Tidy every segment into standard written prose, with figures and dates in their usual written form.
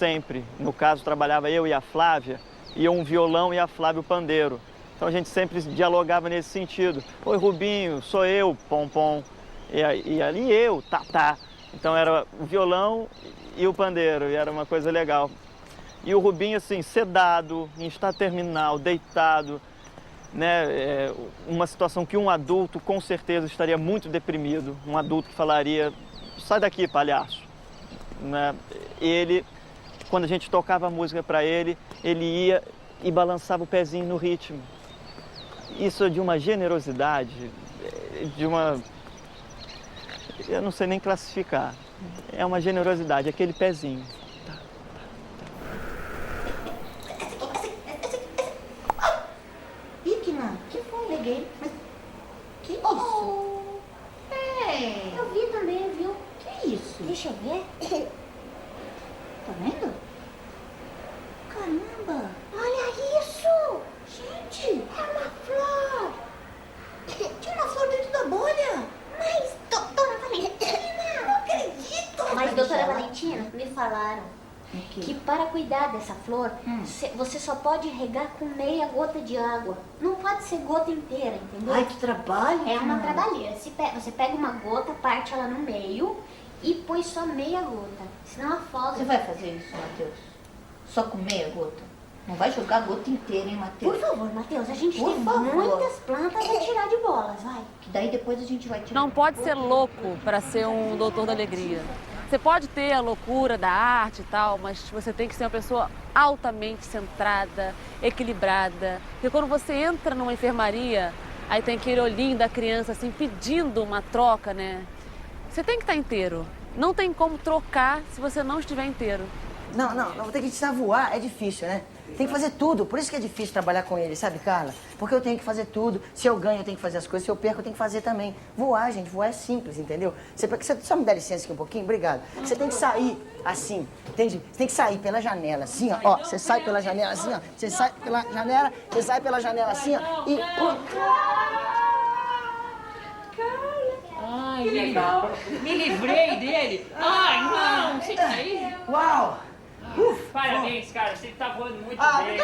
sempre, no caso trabalhava eu e a Flávia, e eu um violão e a Flávia o pandeiro. Então a gente sempre dialogava nesse sentido. Oi, Rubinho, sou eu, pom-pom. E ali eu, tá. Então era o violão e o pandeiro, e era uma coisa legal. E o Rubinho, assim, sedado, em estado terminal, deitado, né? Uma situação que um adulto, com certeza, estaria muito deprimido. Um adulto que falaria, sai daqui, palhaço. Né? Ele, quando a gente tocava a música para ele, ele ia e balançava o pezinho no ritmo. Isso é de uma generosidade, de uma... eu não sei nem classificar. É uma generosidade, aquele pezinho. Que foi? Peguei. Mas que isso? Ei! Eu vi também, viu? Que isso? Deixa eu ver. Tá vendo? Caramba! Olha isso! Gente! É uma flor! Tinha uma flor dentro da bolha! Mas, doutora Valentina! Não acredito! Mas, doutora Valentina, me falaram que que para cuidar dessa flor, você só pode regar com meia gota de água. Não pode ser gota inteira, entendeu? Ai, que trabalho! É uma trabalheira. Você pega uma gota, parte ela no meio e põe só meia gota. Senão afoga. Você vai fazer isso, Matheus? Só com meia gota? Não vai jogar a gota inteira, hein, Matheus? Por favor, Matheus, a gente Por tem favor. muitas plantas a tirar de bolas, vai. Que daí depois a gente vai tirar. Não pode ser louco para ser um doutor da alegria. Você pode ter a loucura da arte e tal, mas você tem que ser uma pessoa altamente centrada, equilibrada. Porque quando você entra numa enfermaria, aí tem aquele olhinho da criança assim pedindo uma troca, né? Você tem que estar inteiro. Não tem como trocar se você não estiver inteiro. Não, vou ter que ensinar a voar, é difícil, né? Tem que fazer tudo, por isso que é difícil trabalhar com ele, sabe, Carla? Porque eu tenho que fazer tudo, se eu ganho eu tenho que fazer as coisas, se eu perco eu tenho que fazer também. Voar, gente, voar é simples, entendeu? Você só me dá licença aqui um pouquinho? Obrigado. Você tem que sair assim, entende? Você tem que sair pela janela, assim, ó. Você sai pela janela assim, ó. Você sai pela janela, você sai pela janela assim, ó. E... Ai, legal. Me livrei dele. Ai, não, você tá aí? Uau! Parabéns, cara, você tá voando muito bem.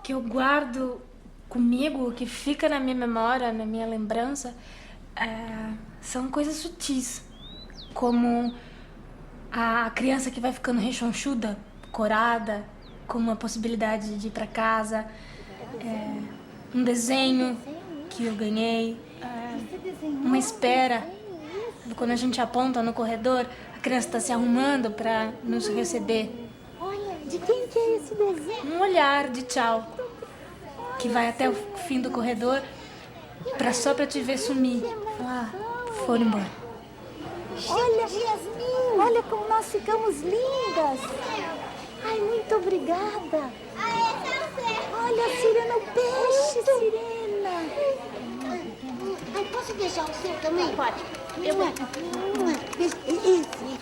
Que eu guardo comigo, que fica na minha memória, na minha lembrança, são coisas sutis, como a criança que vai ficando rechonchuda, corada, com uma possibilidade de ir para casa, um desenho que eu ganhei, uma espera, quando a gente aponta no corredor, a criança está se arrumando para nos receber. Olha, de quem que é esse desenho? Um olhar de tchau, que vai até o fim do corredor, só para te ver sumir. Foram embora. Olha, Yasmin, olha como nós ficamos lindas. Ai, muito obrigada. Olha, a Sirena, o peixe, Sirena. Ai, posso beijar o seu também? Pode. Esse,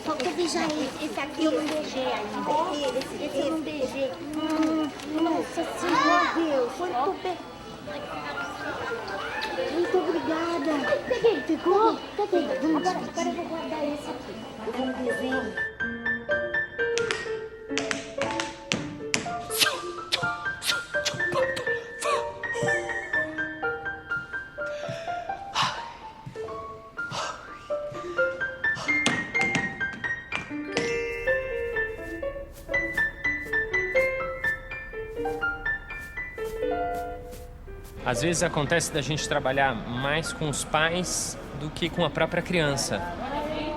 falta beijar esse aqui. Eu não beijei ainda. Esse eu não beijei. Nossa Senhora, Deus. Muito bem. Muito obrigada. Ai, peguei. Pegou? Peguei. Agora eu vou guardar esse aqui. Um desenho. Às vezes acontece da gente trabalhar mais com os pais do que com a própria criança,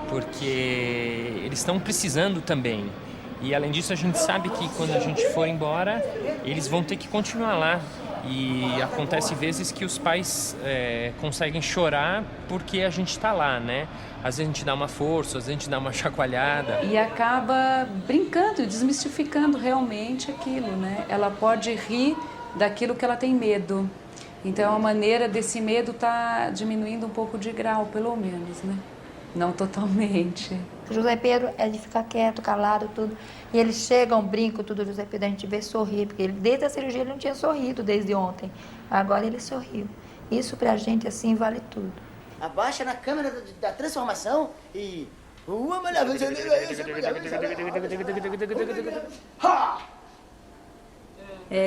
porque eles estão precisando também. E além disso, a gente sabe que quando a gente for embora, eles vão ter que continuar lá. E acontece vezes que os pais conseguem chorar porque a gente está lá, né? Às vezes a gente dá uma força, às vezes a gente dá uma chacoalhada. E acaba brincando, desmistificando realmente aquilo, né? Ela pode rir daquilo que ela tem medo. Então, a maneira desse medo tá diminuindo um pouco de grau, pelo menos, né? Não totalmente. O José Pedro é de ficar quieto, calado, tudo. E ele chega, um brinco, tudo, o José Pedro, a gente vê sorrir, porque ele, desde a cirurgia ele não tinha sorrido desde ontem. Agora ele sorriu. Isso pra gente, assim, vale tudo. Abaixa na câmera da transformação e...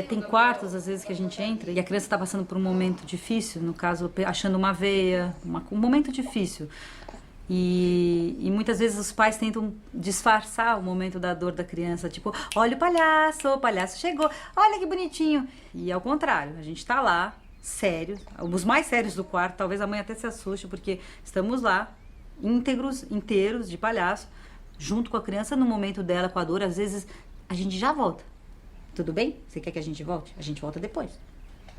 Tem quartos, às vezes, que a gente entra e a criança está passando por um momento difícil, no caso, achando uma veia, um momento difícil. E muitas vezes os pais tentam disfarçar o momento da dor da criança, tipo, olha o palhaço chegou, olha que bonitinho. E ao contrário, a gente está lá, sério, os mais sérios do quarto, talvez a mãe até se assuste, porque estamos lá, inteiros de palhaço, junto com a criança no momento dela, com a dor. Às vezes a gente já volta. Tudo bem? Você quer que a gente volte? A gente volta depois.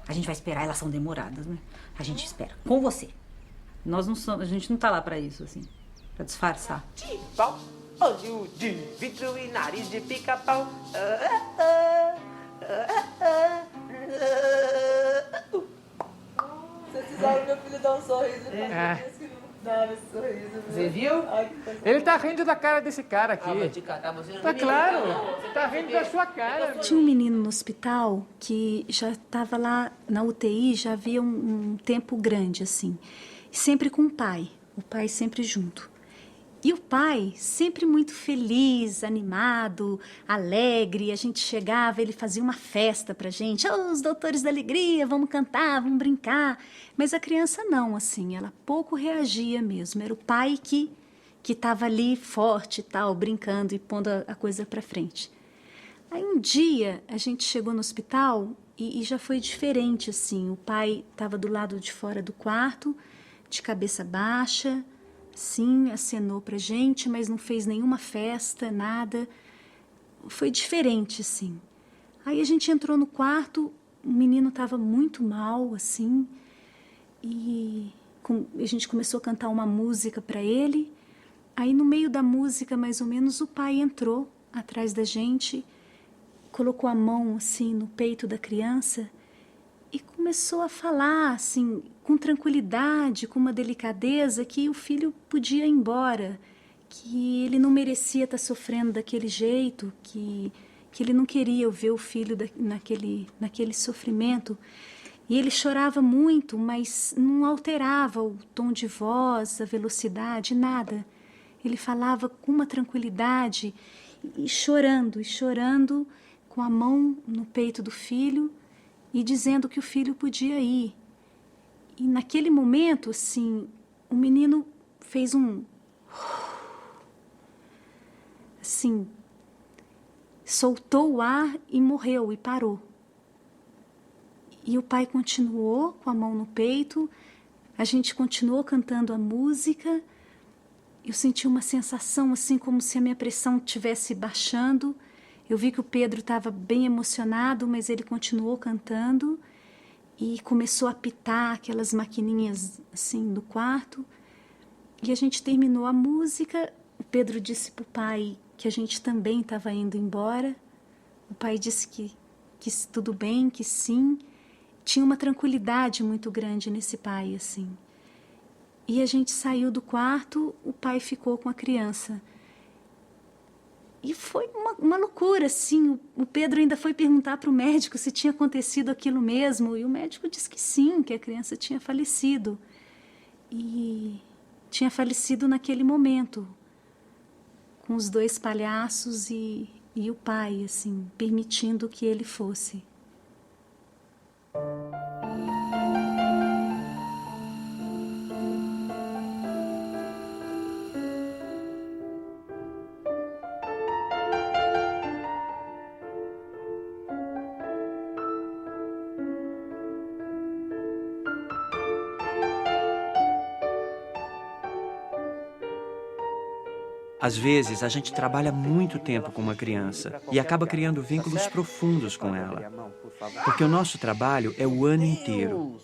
A gente vai esperar, elas são demoradas, né? A gente espera, com você. Nós não somos, a gente não tá lá pra isso, assim, pra disfarçar. Pau, olho de vidro e nariz de pica-pau. Vocês fizeram meu filho dar um sorriso. Dava esse sorriso. Você viu? Ele tá rindo da cara desse cara aqui. Tá claro, tá rindo da sua cara. Tinha um menino no hospital que já estava lá na UTI, já havia um tempo grande, assim. Sempre com o pai sempre junto. E o pai sempre muito feliz, animado, alegre. A gente chegava, ele fazia uma festa pra gente. Oh, os doutores da alegria, vamos cantar, vamos brincar. Mas a criança não, assim, ela pouco reagia mesmo. Era o pai que estava ali forte e tal, brincando e pondo a coisa pra frente. Aí um dia a gente chegou no hospital e já foi diferente, assim. O pai estava do lado de fora do quarto, de cabeça baixa, sim, acenou pra gente, mas não fez nenhuma festa, nada. Foi diferente, assim. Aí a gente entrou no quarto, o menino estava muito mal, assim, e a gente começou a cantar uma música para ele. Aí no meio da música, mais ou menos, o pai entrou atrás da gente, colocou a mão, assim, no peito da criança e começou a falar, assim, com tranquilidade, com uma delicadeza, que o filho podia ir embora, que ele não merecia estar sofrendo daquele jeito, que ele não queria ver o filho naquele sofrimento. E ele chorava muito, mas não alterava o tom de voz, a velocidade, nada. Ele falava com uma tranquilidade e chorando, com a mão no peito do filho e dizendo que o filho podia ir. E naquele momento, assim, o menino fez assim, soltou o ar e morreu, e parou. E o pai continuou com a mão no peito, a gente continuou cantando a música. Eu senti uma sensação, assim, como se a minha pressão estivesse baixando. Eu vi que o Pedro estava bem emocionado, mas ele continuou cantando. E começou a apitar aquelas maquininhas, assim, do quarto. E a gente terminou a música. O Pedro disse pro pai que a gente também estava indo embora. O pai disse que tudo bem, que sim. Tinha uma tranquilidade muito grande nesse pai, assim. E a gente saiu do quarto, o pai ficou com a criança. E foi uma loucura, assim. O Pedro ainda foi perguntar para o médico se tinha acontecido aquilo mesmo. E o médico disse que sim, que a criança tinha falecido. E tinha falecido naquele momento, com os dois palhaços e o pai, assim, permitindo que ele fosse. Às vezes, a gente trabalha muito tempo com uma criança e acaba criando vínculos profundos com ela. Porque o nosso trabalho é o ano inteiro.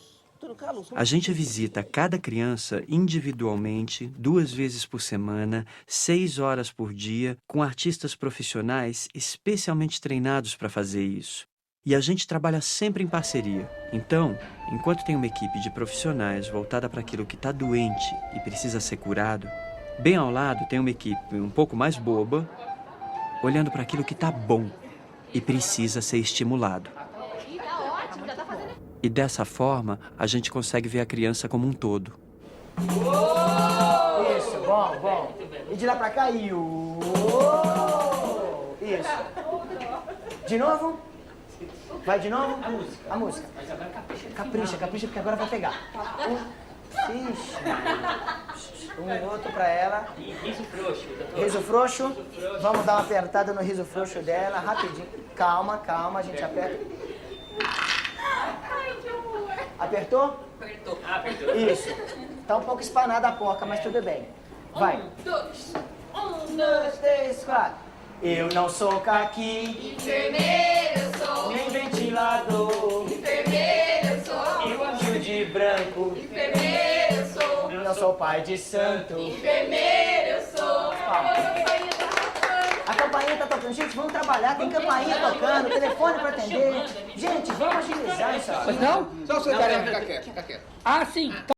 A gente visita cada criança individualmente, 2 vezes por semana, 6 horas por dia, com artistas profissionais especialmente treinados para fazer isso. E a gente trabalha sempre em parceria. Então, enquanto tem uma equipe de profissionais voltada para aquilo que está doente e precisa ser curado, bem ao lado tem uma equipe um pouco mais boba, olhando para aquilo que está bom e precisa ser estimulado. Tá ótimo, já tá fazendo. E dessa forma, a gente consegue ver a criança como um todo. Isso, bom. E de lá pra cá, e isso. De novo? Vai de novo? A música. Capricha, porque agora vai pegar. Ixi. 1 minuto pra ela. Riso frouxo. Riso frouxo. Vamos dar uma apertada no riso frouxo dela, rapidinho. Calma, a gente aperta. Apertou? Apertou. Isso. Tá um pouco espanada a porca, mas tudo bem. Vai. 1, 2, 1, 2, 3, 4. Eu não sou caqui. Enfermeira eu sou. Nem ventilador. Enfermeira eu sou. E o anjo de branco. Enfermeira eu sou. Eu não sou pai de santo. Enfermeira eu sou. A campainha tá tocando. Gente, vamos trabalhar. Tem campainha tocando, telefone pra atender. Gente, vamos agilizar isso aqui. Não? Só o secretário fica quieto. Ah, sim.